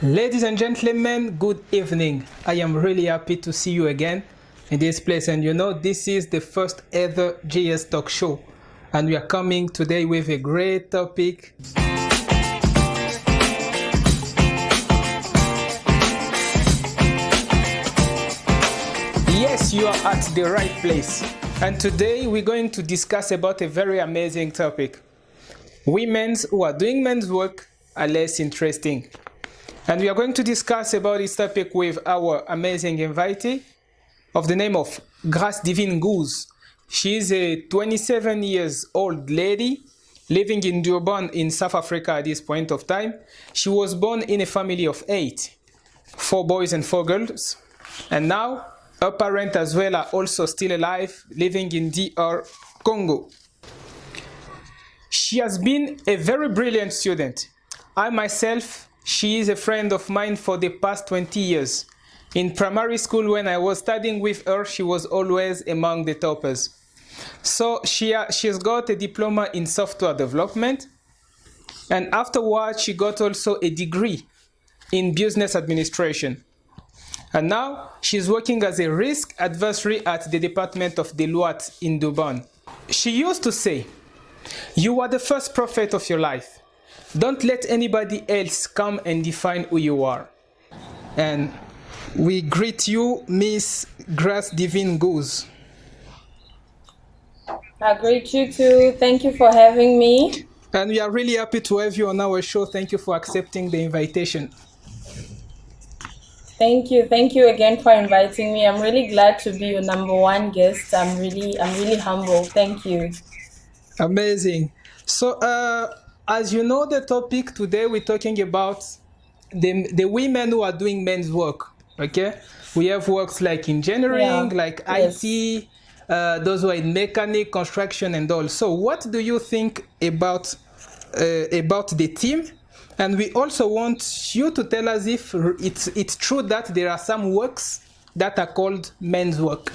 Ladies and gentlemen, good evening. I am really happy to see you again in this place. And this is the first ever Js-TalkShow. And we are coming today with a great topic. Yes, you are at the right place. And today we're going to discuss about a very amazing topic. Women who are doing men's work are less interesting. And we are going to discuss about this topic with our amazing invitee of the name of NGUZ. She is a 27 years old lady living in Durban in South Africa at this point of time. She was born in a family of 8, 4 boys and 4 girls. And now her parents as well are also still alive, living in DR Congo. She has been a very brilliant student. I myself, she is a friend of mine for the past 20 years. In primary school, when I was studying with her, she was always among the toppers. So she has got a diploma in software development. And afterwards, she got also a degree in business administration. And now she's working as a risk advisory at the Department of Deloitte in Durban. She used to say, "You are the first prophet of your life. Don't let anybody else come and define who you are." And we greet you, Miss NGUZ. I greet you too. Thank you for having me. And we are really happy to have you on our show. Thank you for accepting the invitation. Thank you. Thank you again for inviting me. I'm really glad to be your #1 guest. I'm really humble. Thank you. Amazing. So, as you know, the topic today, we're talking about the women who are doing men's work. Okay, we have works like engineering, like IT, those who are in mechanic, construction, and all. So, what do you think about the team? And we also want you to tell us if it's true that there are some works that are called men's work.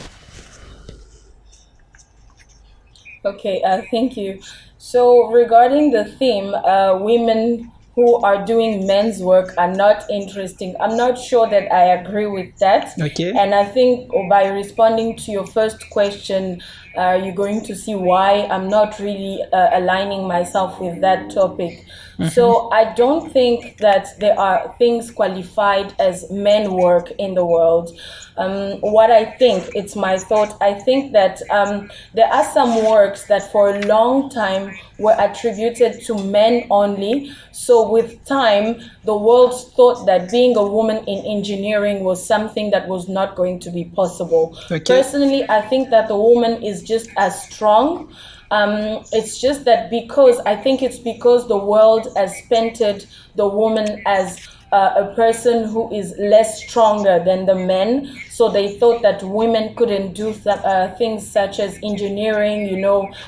Okay, thank you. So regarding the theme, women who are doing men's work are not interesting. I'm not sure that I agree with that. Okay. And I think by responding to your first question, you're going to see why I'm not really aligning myself with that topic. So I don't think that there are things qualified as men work in the world. What I think, it's my thought, I think that there are some works that for a long time were attributed to men only. So with time, the world thought that being a woman in engineering was something that was not going to be possible. Okay. Personally, I think that the woman is just as strong. It's just that I think it's because the world has painted the woman as a person who is less stronger than the men. So they thought that women couldn't do things such as engineering,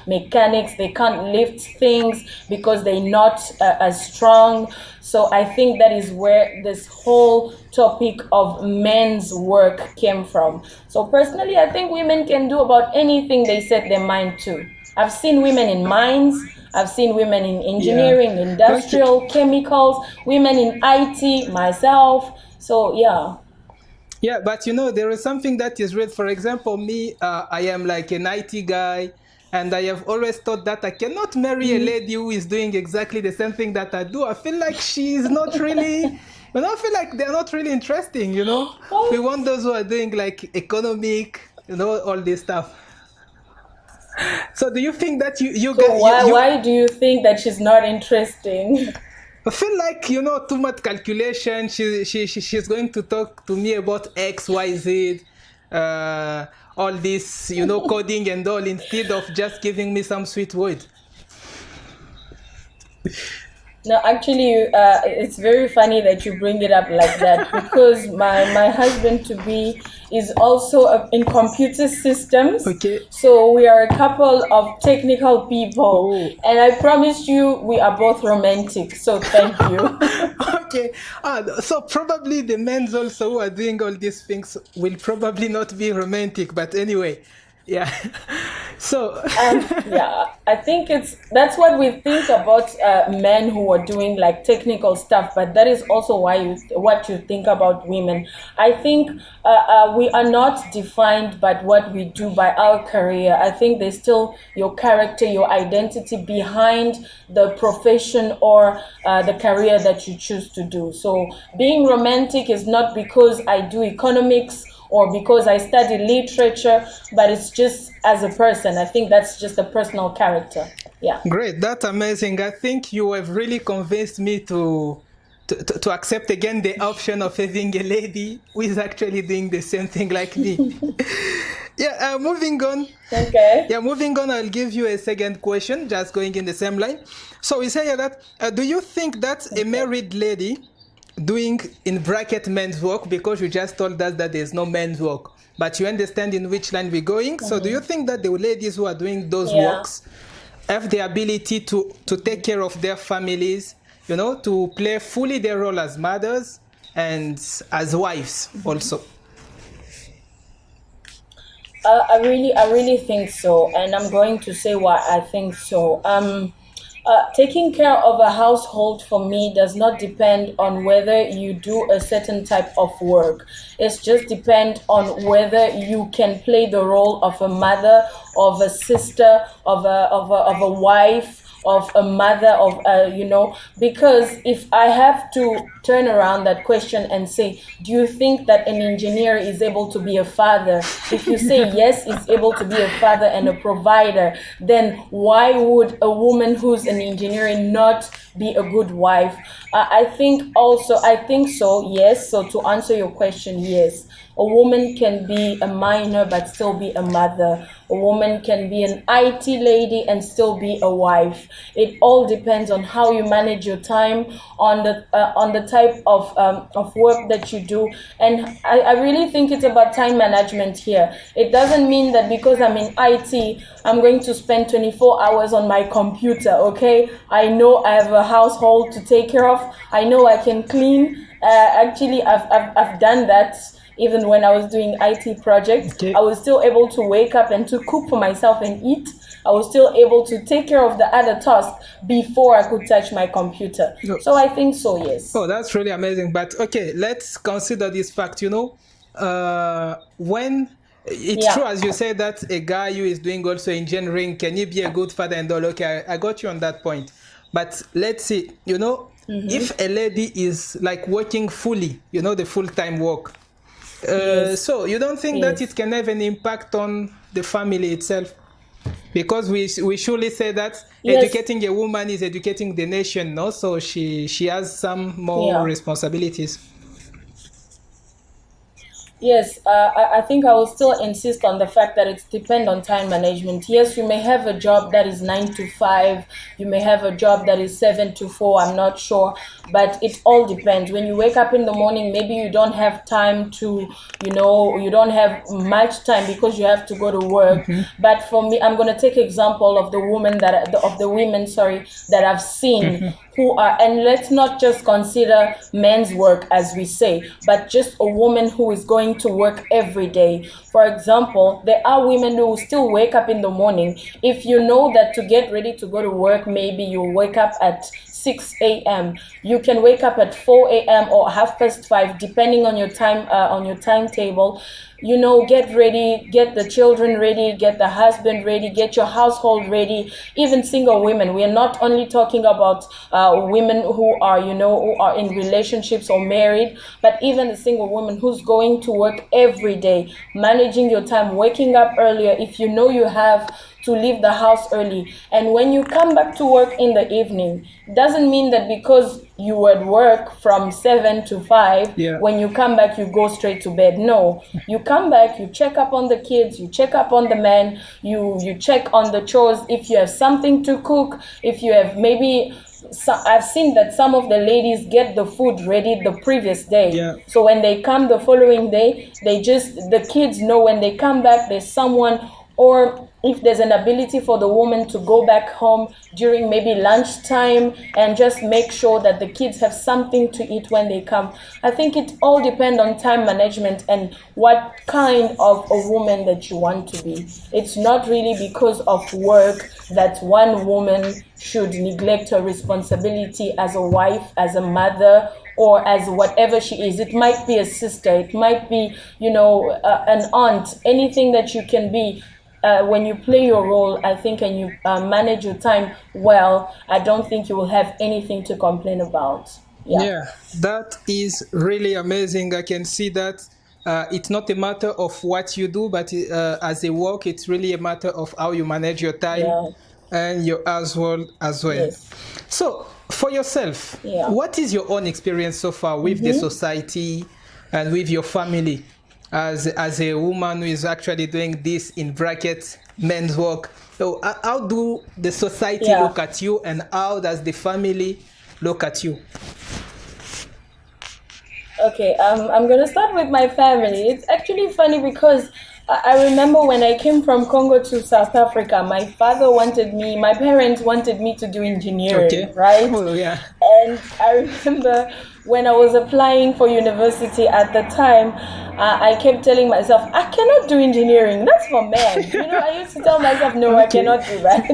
mechanics. They can't lift things because they're not as strong. So I think that is where this whole topic of men's work came from. So personally, I think women can do about anything they set their mind to. I've seen women in mines, I've seen women in engineering, industrial, chemicals, women in IT, myself. So, yeah. Yeah, but there is something that is real. For example, me, I am like an IT guy, and I have always thought that I cannot marry a lady who is doing exactly the same thing that I do. I feel like she is not really... I feel like they're not really interesting, We want those who are doing like economic, all this stuff. So do you think that why do you think that she's not interesting? I feel like, too much calculation. She's going to talk to me about X, Y, Z, all this, coding and all, instead of just giving me some sweet word. No, actually, it's very funny that you bring it up like that, because my husband-to-be is also in computer systems. Okay. So we are a couple of technical people. Oh. And I promise you, we are both romantic. So thank you. Okay. So probably the men also who are doing all these things will probably not be romantic. But anyway, yeah. So, Yeah, I think that's what we think about men who are doing like technical stuff, but that is also what you think about women. I think we are not defined by what we do, by our career. I think there's still your character, your identity behind the profession or the career that you choose to do. So being romantic is not because I do economics or because I study literature, but it's just as a person. I think that's just a personal character. Yeah. great, that's amazing. I think you have really convinced me to accept again the option of having a lady who is actually doing the same thing like me. Yeah, moving on. Okay. Yeah, moving on, I'll give you a second question, just going in the same line. So we say that, do you think that a married lady doing, in bracket, men's work, because you just told us that there's no men's work, but you understand in which line we're going. So do you think that the ladies who are doing those Yeah. works have the ability to take care of their families, you know, to play fully their role as mothers and as wives also? I really think so, and I'm going to say why I think so. Taking care of a household for me does not depend on whether you do a certain type of work. It's just depend on whether you can play the role of a mother, of a sister, of a wife, of a mother, of because if I have to turn around that question and say, do you think that an engineer is able to be a father? If you say yes, is able to be a father and a provider, then why would a woman who's an engineer not be a good wife? I think so, yes. So to answer your question, yes. A woman can be a minor but still be a mother. A woman can be an IT lady and still be a wife. It all depends on how you manage your time, on the type of work that you do. And I really think it's about time management here. It doesn't mean that because I'm in IT, I'm going to spend 24 hours on my computer, okay? I know I have a household to take care of. I know I can clean. Actually, I've done that. Even when I was doing IT projects, Okay. I was still able to wake up and to cook for myself and eat. I was still able to take care of the other tasks before I could touch my computer. No. So I think so, yes. Oh, that's really amazing. But okay, let's consider this fact. You know, when it's Yeah. true, as you say, that a guy who is doing also engineering, can he be a good father and all? Okay, I got you on that point. But let's see, you know, if a lady is like working fully, you know, the full-time work, Yes. so you don't think that Yes. it can have an impact on the family itself? Because we surely say that Yes. educating a woman is educating the nation, no? So she has some more Yeah. responsibilities. Yes, I think I will still insist on the fact that it's depend on time management. Yes, you may have a job that is 9 to 5. You may have a job that is 7 to 4. I'm not sure, but it all depends. When you wake up in the morning, maybe you don't have time to, you don't have much time because you have to go to work. But for me, I'm gonna take example of the women that I've seen. Who are, and let's not just consider men's work as we say, but just a woman who is going to work every day. For example, there are women who still wake up in the morning. If you know that to get ready to go to work, maybe you wake up at 6 a.m. You can wake up at 4 a.m. or 5:30, depending on your timetable. Get ready, get the children ready, get the husband ready, get your household ready. Even single women. We are not only talking about women who are, who are in relationships or married, but even the single woman who's going to work every day, managing your time, waking up earlier if you know you have to leave the house early. And when you come back to work in the evening, doesn't mean that because you were at work from 7 to 5, Yeah. when you come back, you go straight to bed. No, you come back, you check up on the kids, you check up on the man, you check on the chores. If you have something to cook, if you have maybe, I've seen that some of the ladies get the food ready the previous day. Yeah. So when they come the following day, the kids know when they come back, there's someone or if there's an ability for the woman to go back home during maybe lunchtime and just make sure that the kids have something to eat when they come. I think it all depends on time management and what kind of a woman that you want to be. It's not really because of work that one woman should neglect her responsibility as a wife, as a mother, or as whatever she is. It might be a sister, it might be, an aunt, anything that you can be. When you play your role, I think, and you manage your time well, I don't think you will have anything to complain about. Yeah, that is really amazing. I can see that it's not a matter of what you do, but as a work, it's really a matter of how you manage your time and your household as well. Yes. So, for yourself, what is your own experience so far with the society and with your family as a woman who is actually doing this in brackets men's work? So, how do the society look at you, and how does the family look at you? Okay, I'm gonna start with my family. It's actually funny because I remember when I came from Congo to South Africa, my parents wanted me to do engineering, right? Oh, yeah. And I remember when I was applying for university at the time, I kept telling myself, I cannot do engineering, that's for men. I used to tell myself, no, I cannot do that.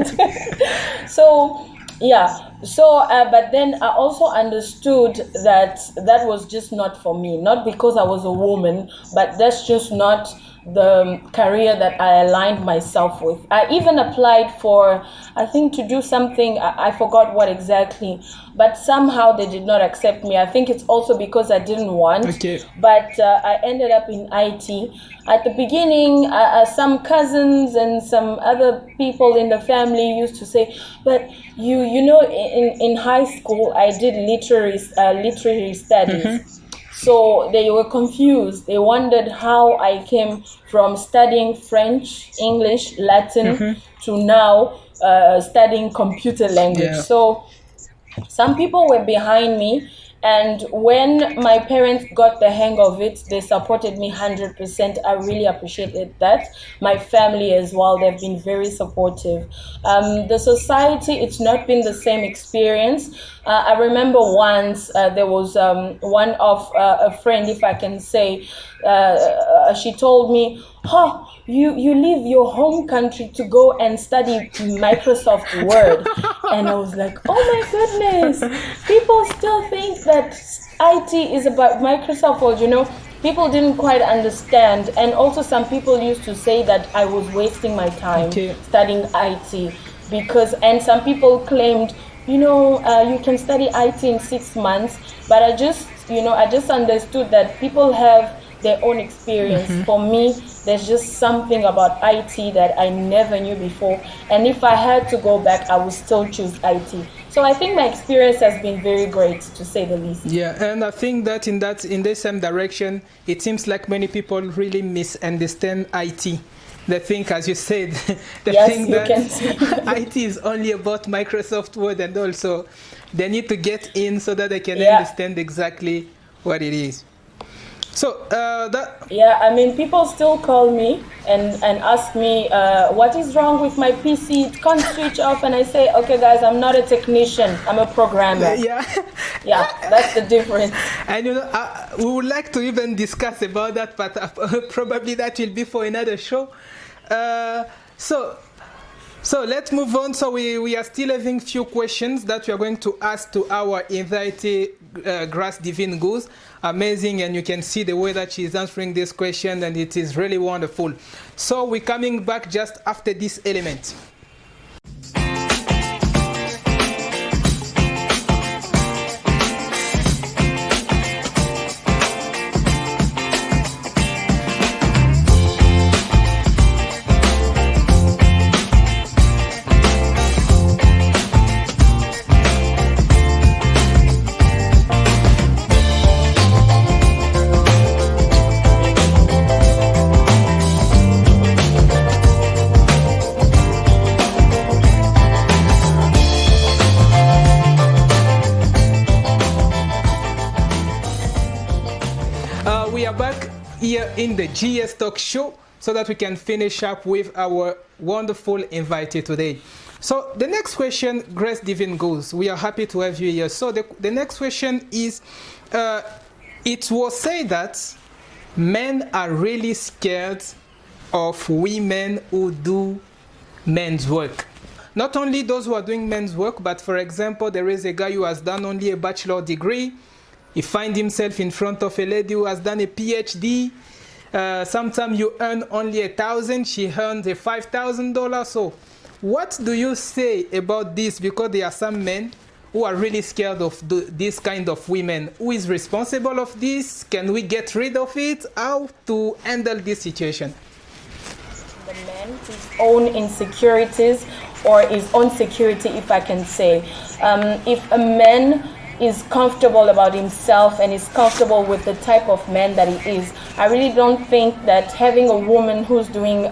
But then I also understood that was just not for me, not because I was a woman, but that's just not the career that I aligned myself with. I even applied for, I think, to do something, I forgot what exactly, but somehow they did not accept me. I think it's also because I didn't want, but I ended up in IT. At the beginning, some cousins and some other people in the family used to say, but in high school, I did literary studies. So they were confused. They wondered how I came from studying French, English, Latin to now studying computer language. So some people were behind me. And when my parents got the hang of it, they supported me 100%. I really appreciated that. My family as well, they've been very supportive. The society, it's not been the same experience. I remember once there was one of a friend, if I can say, she told me, you leave your home country to go and study Microsoft Word. And I was like, oh my goodness, people still think that IT is about Microsoft Word, People didn't quite understand. And also some people used to say that I was wasting my time studying IT and some people claimed, you can study IT in 6 months, but I just understood that people have their own experience. For me, there's just something about IT that I never knew before, and if I had to go back, I would still choose IT. So I think my experience has been very great, to say the least. Yeah, and I think that in the same direction, it seems like many people really misunderstand IT. They think, as you said, think that IT is only about Microsoft Word, and also they need to get in so that they can understand exactly what it is. So people still call me and ask me what is wrong with my PC, it can't switch off, and I say, okay guys, I'm not a technician, I'm a programmer. That's the difference. And we would like to even discuss about that, but probably that will be for another show. So let's move on. So we are still having few questions that we are going to ask to our Invitee, Grace Divine Goose. Amazing, and you can see the way that she is answering this question, and it is really wonderful. So we're coming back just after this element. We are back here in the Js-TalkShow so that we can finish up with our wonderful invitee today. So the next question, Grace Divine goes, we are happy to have you here. So the next question is, it was said that men are really scared of women who do men's work. Not only those who are doing men's work, but for example, there is a guy who has done only a bachelor degree. He finds himself in front of a lady who has done a PhD. Sometimes you earn only $1,000, she earns a $5,000. So what do you say about this? Because there are some men who are really scared of this kind of women. Who is responsible of this? Can we get rid of it? How to handle this situation? The man, his own insecurities or his own security, if I can say. If a man is comfortable about himself and is comfortable with the type of man that he is, I really don't think that having a woman who's doing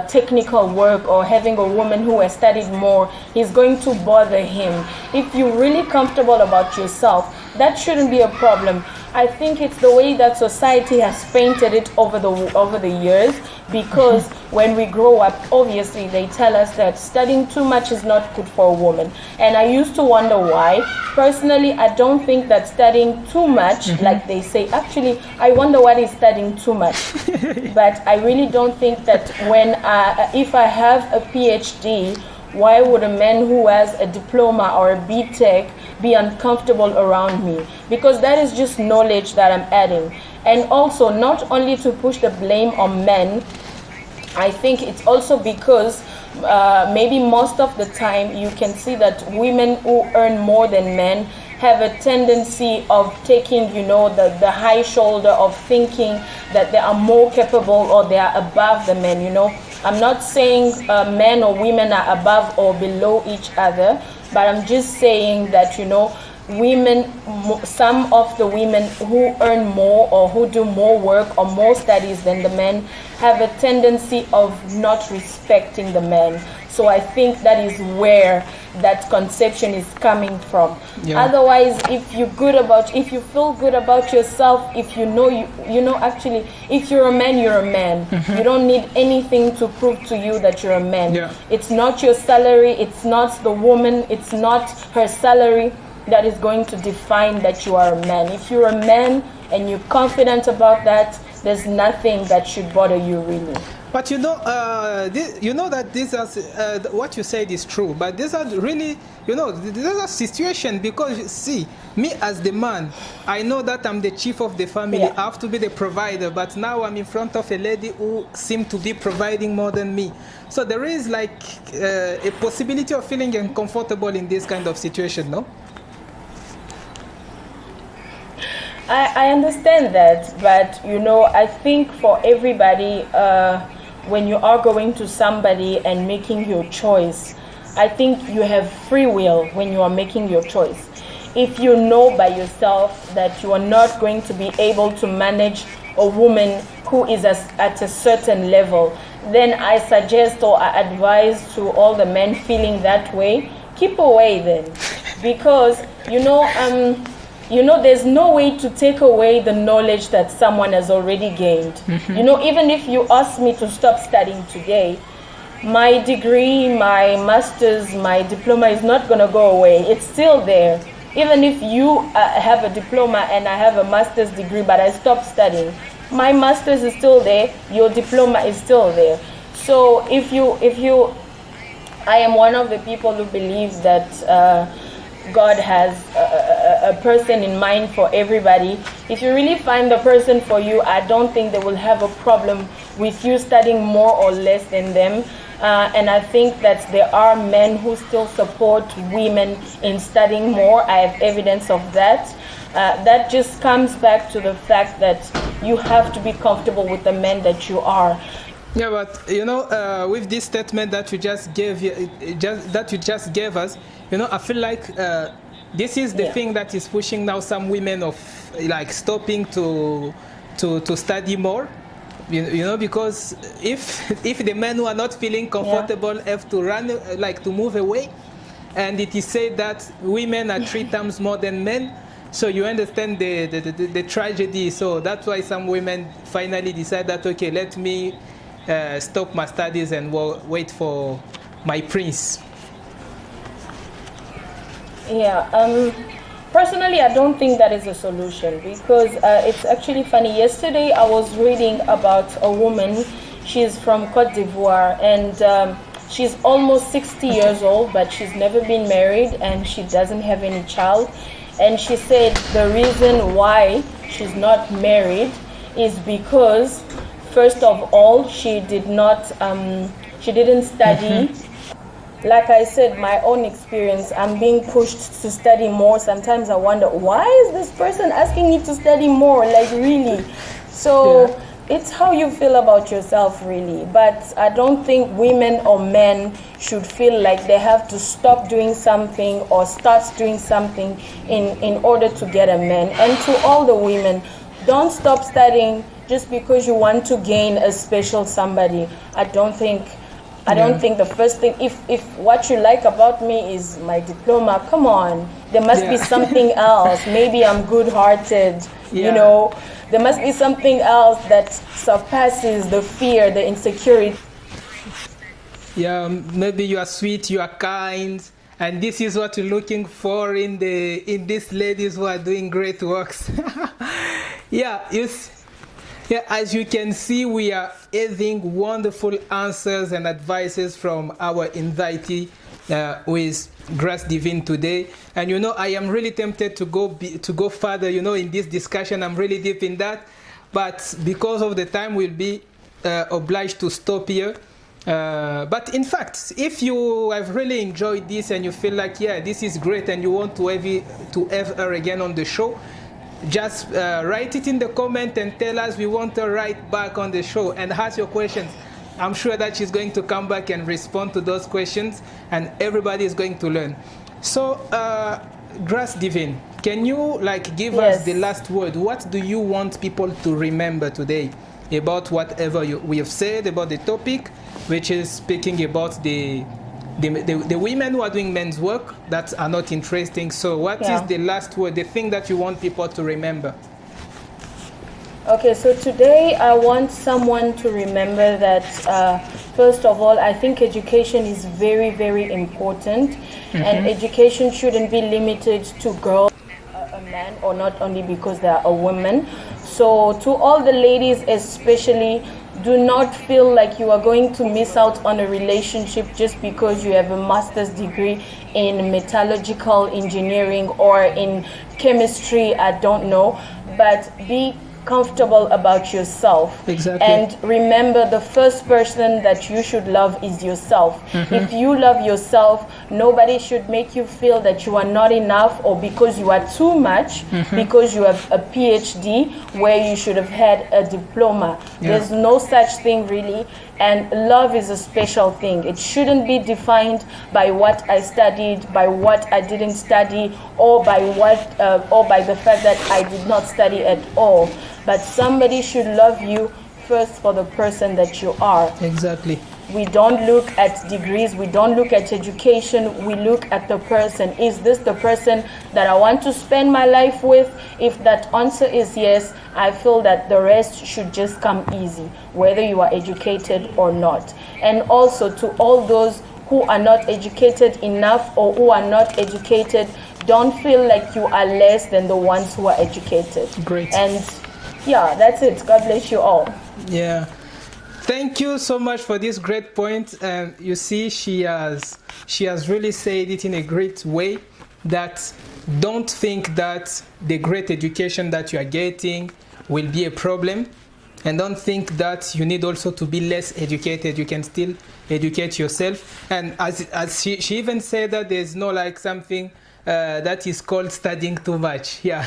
technical work or having a woman who has studied more is going to bother him. If you're really comfortable about yourself, that shouldn't be a problem. I think it's the way that society has painted it over the years, because when we grow up, obviously they tell us that studying too much is not good for a woman. And I used to wonder why. Personally, I don't think that studying too much, like they say, actually, I wonder what is studying too much. But I really don't think that if I have a PhD, why would a man who has a diploma or a BTech be uncomfortable around me? Because that is just knowledge that I'm adding. And also, not only to push the blame on men, I think it's also because maybe most of the time you can see that women who earn more than men have a tendency of taking, the high shoulder of thinking that they are more capable or they are above the men, I'm not saying men or women are above or below each other, but I'm just saying that, women, some of the women who earn more or who do more work or more studies than the men have a tendency of not respecting the men. So I think that is where that conception is coming from. Yeah. Otherwise, if you feel good about yourself, if actually, if you're a man, you're a man. You don't need anything to prove to you that you're a man. Yeah. It's not your salary, it's not the woman, it's not her salary that is going to define that you are a man. If you're a man and you're confident about that, there's nothing that should bother you really. But that this is what you said is true. But these are really, these are situations, because see, me as the man, I know that I'm the chief of the family. Yeah. I have to be the provider. But now I'm in front of a lady who seems to be providing more than me. So there is like a possibility of feeling uncomfortable in this kind of situation, no? I understand that, but I think for everybody, when you are going to somebody and making your choice, I think you have free will when you are making your choice. If you know by yourself that you are not going to be able to manage a woman who is at a certain level, then I suggest or I advise to all the men feeling that way, keep away then, because there's no way to take away the knowledge that someone has already gained. Even if you ask me to stop studying today, my degree, my master's, my diploma is not going to go away. It's still there. Even if you have a diploma and I have a master's degree, but I stopped studying, my master's is still there, your diploma is still there. So I am one of the people who believes that God has a person in mind for everybody. If you really find the person for you, I don't think they will have a problem with you studying more or less than them. And I think that there are men who still support women in studying more. I have evidence of that. That just comes back to the fact that you have to be comfortable with the men that you are. Yeah, but with this statement that you just gave us, I feel like this is the thing that is pushing now some women of like stopping to study more. Because if the men who are not feeling comfortable have to run, like to move away, and it is said that women are 3 times more than men, So you understand the tragedy. So that's why some women finally decide that, okay, let me stop my studies and wait for my prince. Yeah, personally, I don't think that is a solution because it's actually funny. Yesterday, I was reading about a woman. She's from Cote d'Ivoire, and she's almost 60 years old, but she's never been married and she doesn't have any child. And she said the reason why she's not married is because, first of all, she didn't study. Like I said, my own experience, I'm being pushed to study more. Sometimes I wonder, why is this person asking me to study more? Like, really? So it's how you feel about yourself, really. But I don't think women or men should feel like they have to stop doing something or start doing something in order to get a man. And to all the women, don't stop studying just because you want to gain a special somebody. I don't think the first thing, if what you like about me is my diploma, come on, there must be something else. Maybe I'm good-hearted, you know. There must be something else that surpasses the fear, the insecurity. Yeah, maybe you are sweet, you are kind, and this is what you're looking for in these ladies who are doing great works. Yeah, as you can see, we are having wonderful answers and advices from our invitee with Grace Divine today. And you know, I am really tempted to go further, you know, in this discussion. I'm really deep in that. But because of the time, we'll be obliged to stop here. But in fact, if you have really enjoyed this and you feel like, yeah, this is great and you want to have her again on the show, just write it in the comment and tell us. We want her right back on the show and ask your questions. I'm sure that she's going to come back and respond to those questions, and everybody is going to learn. So, Grace Divine, can you give us the last word? What do you want people to remember today about whatever we have said about the topic, which is speaking about the women who are doing men's work that are not interesting? So what is the last word, the thing that you want people to remember? Okay, so today I want someone to remember that, first of all, I think education is very, very important. And education shouldn't be limited to girls, a man, or not only because they are a woman. So to all the ladies especially, do not feel like you are going to miss out on a relationship just because you have a master's degree in metallurgical engineering or in chemistry, I don't know. But be comfortable about yourself. Exactly. And remember, the first person that you should love is yourself. If you love yourself, nobody should make you feel that you are not enough, or because you are too much, because you have a PhD where you should have had a diploma. There's no such thing, really. And love is a special thing. It shouldn't be defined by what I studied, by what I didn't study, or by the fact that I did not study at all. But somebody should love you first for the person that you are. Exactly. We don't look at degrees, we don't look at education, we look at the person. Is this the person that I want to spend my life with? If that answer is yes, I feel that the rest should just come easy, whether you are educated or not. And also to all those who are not educated enough or who are not educated, don't feel like you are less than the ones who are educated. Great. And yeah, that's it. God bless you all. Yeah. Thank you so much for this great point. You see, she has really said it in a great way, that don't think that the great education that you are getting will be a problem, and don't think that you need also to be less educated. You can still educate yourself. And as she even said that there's no something that is called studying too much. Yeah.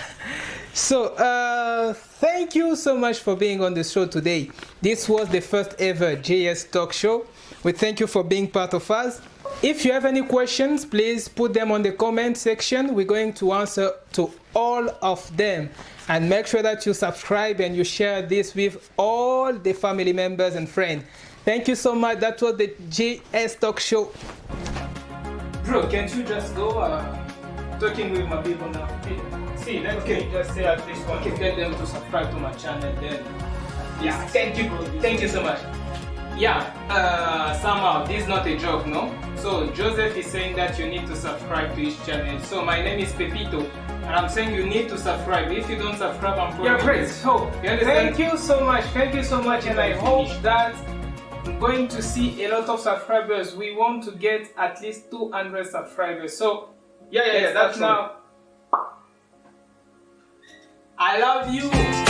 So thank you so much for being on the show today. This was the first ever JS Talk Show. We thank you for being part of us. If you have any questions, please put them on the comment section. We're going to answer to all of them. And make sure that you subscribe and you share this with all the family members and friends. Thank you so much. That was the JS Talk Show. Bro, can't you just go talking with my people now? see. Let me just say at least one. Get them to subscribe to my channel then. Yeah, thank you so much. Yeah, somehow this is not a joke, no? So Joseph is saying that you need to subscribe to his channel. So my name is Pepito, and I'm saying you need to subscribe. If you don't subscribe, I'm probably... Yeah, great. So thank you so much, and I hope that I'm going to see a lot of subscribers. We want to get at least 200 subscribers. So yeah, that's now. I love you.